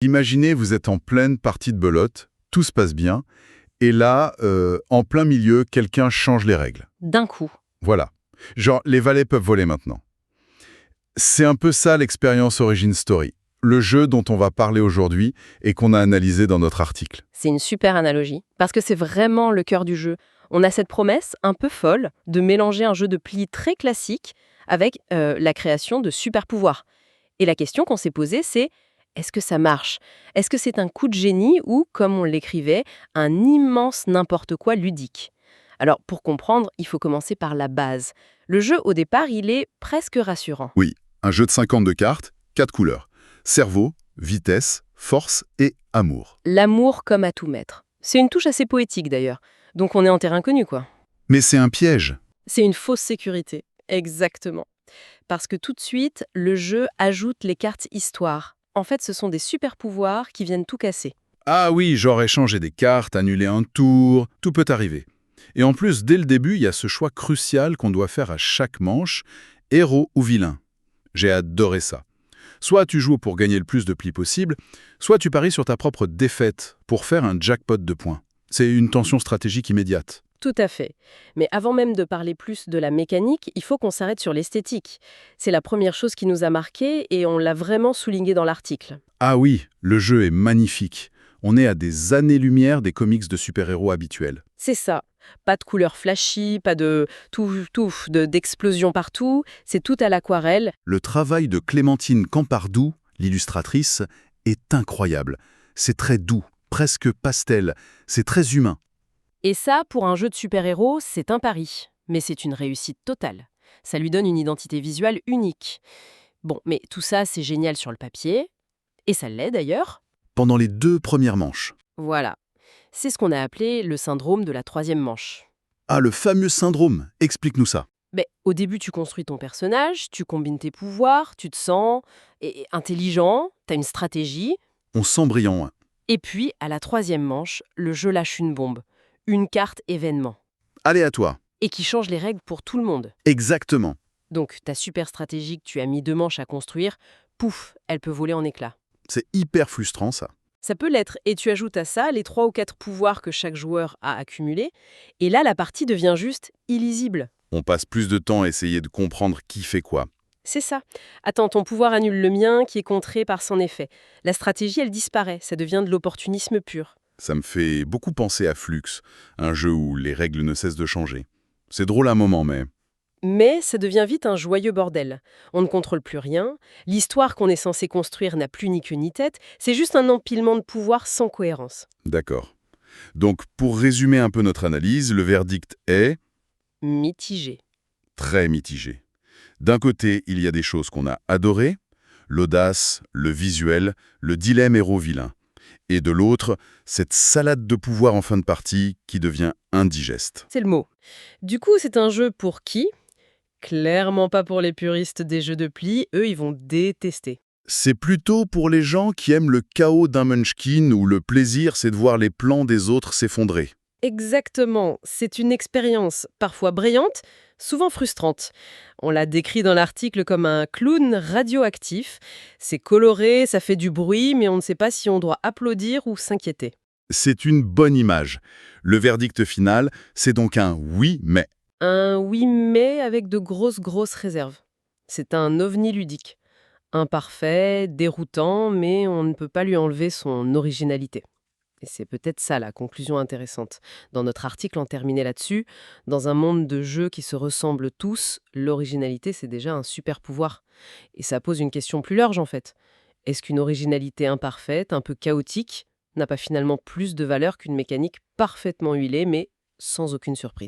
Imaginez, vous êtes en pleine partie de belote, tout se passe bien, et là, en plein milieu, quelqu'un change les règles. D'un coup. Voilà. Genre, les valets peuvent voler maintenant. C'est un peu ça l'expérience Origin Story, le jeu dont on va parler aujourd'hui et qu'on a analysé dans notre article. C'est une super analogie, parce que c'est vraiment le cœur du jeu. On a cette promesse un peu folle de mélanger un jeu de pli très classique avec la création de super pouvoirs. Et la question qu'on s'est posée, c'est est-ce que ça marche? Est-ce que c'est un coup de génie ou, comme on l'écrivait, un immense n'importe quoi ludique? Alors, pour comprendre, il faut commencer par la base. Le jeu, au départ, il est presque rassurant. Oui, un jeu de 52 cartes, 4 couleurs. Cerveau, vitesse, force et amour. L'amour comme à tout mettre. C'est une touche assez poétique d'ailleurs. Donc on est en terrain connu, quoi. Mais c'est un piège. C'est une fausse sécurité. Exactement. Parce que tout de suite, le jeu ajoute les cartes histoire. En fait, ce sont des super pouvoirs qui viennent tout casser. Ah oui, genre échanger des cartes, annuler un tour, tout peut arriver. Et en plus, dès le début, il y a ce choix crucial qu'on doit faire à chaque manche, héros ou vilain. J'ai adoré ça. Soit tu joues pour gagner le plus de plis possible, soit tu paries sur ta propre défaite pour faire un jackpot de points. C'est une tension stratégique immédiate. Tout à fait. Mais avant même de parler plus de la mécanique, il faut qu'on s'arrête sur l'esthétique. C'est la première chose qui nous a marqué et on l'a vraiment souligné dans l'article. Ah oui, le jeu est magnifique. On est à des années-lumière des comics de super-héros habituels. C'est ça. Pas de couleurs flashy, pas de d'explosions partout. C'est tout à l'aquarelle. Le travail de Clémentine Campardou, l'illustratrice, est incroyable. C'est très doux, presque pastel, c'est très humain. Et ça, pour un jeu de super-héros, c'est un pari. Mais c'est une réussite totale. Ça lui donne une identité visuelle unique. Bon, mais tout ça, c'est génial sur le papier. Et ça l'est d'ailleurs. Pendant les 2 premières manches. Voilà. C'est ce qu'on a appelé le syndrome de la troisième manche. Ah, le fameux syndrome, explique-nous ça. Mais au début, tu construis ton personnage, tu combines tes pouvoirs, tu te sens intelligent, t'as une stratégie. On sent brillant, hein. Et puis, à la troisième manche, le jeu lâche une bombe. Une carte événement. Allez à toi. Et qui change les règles pour tout le monde. Exactement. Donc, ta super stratégie que tu as mis 2 manches à construire, pouf, elle peut voler en éclats. C'est hyper frustrant, ça. Ça peut l'être, et tu ajoutes à ça les 3 ou 4 pouvoirs que chaque joueur a accumulés, et là, la partie devient juste illisible. On passe plus de temps à essayer de comprendre qui fait quoi. C'est ça. Attends, ton pouvoir annule le mien, qui est contré par son effet. La stratégie, elle disparaît, ça devient de l'opportunisme pur. Ça me fait beaucoup penser à Flux, un jeu où les règles ne cessent de changer. C'est drôle à un moment, mais... Mais ça devient vite un joyeux bordel. On ne contrôle plus rien, l'histoire qu'on est censé construire n'a plus ni queue ni tête, c'est juste un empilement de pouvoirs sans cohérence. D'accord. Donc, pour résumer un peu notre analyse, le verdict est Mitigé. très mitigé. D'un côté, il y a des choses qu'on a adorées, l'audace, le visuel, le dilemme héros-vilain. Et de l'autre, cette salade de pouvoir en fin de partie qui devient indigeste. C'est le mot. Du coup, c'est un jeu pour qui? Clairement pas pour les puristes des jeux de pli, eux ils vont détester. C'est plutôt pour les gens qui aiment le chaos d'un Munchkin où le plaisir c'est de voir les plans des autres s'effondrer. Exactement, c'est une expérience parfois brillante, souvent frustrante. On l'a décrit dans l'article comme un clown radioactif. C'est coloré, ça fait du bruit, mais on ne sait pas si on doit applaudir ou s'inquiéter. C'est une bonne image. Le verdict final, c'est donc un oui, mais. Un oui mais avec de grosses réserves. C'est un ovni ludique. Imparfait, déroutant, mais on ne peut pas lui enlever son originalité. Et c'est peut-être ça la conclusion intéressante. Dans notre article, on terminait là-dessus. Dans un monde de jeux qui se ressemblent tous, l'originalité, c'est déjà un super pouvoir. Et ça pose une question plus large, en fait. Est-ce qu'une originalité imparfaite, un peu chaotique, n'a pas finalement plus de valeur qu'une mécanique parfaitement huilée, mais sans aucune surprise?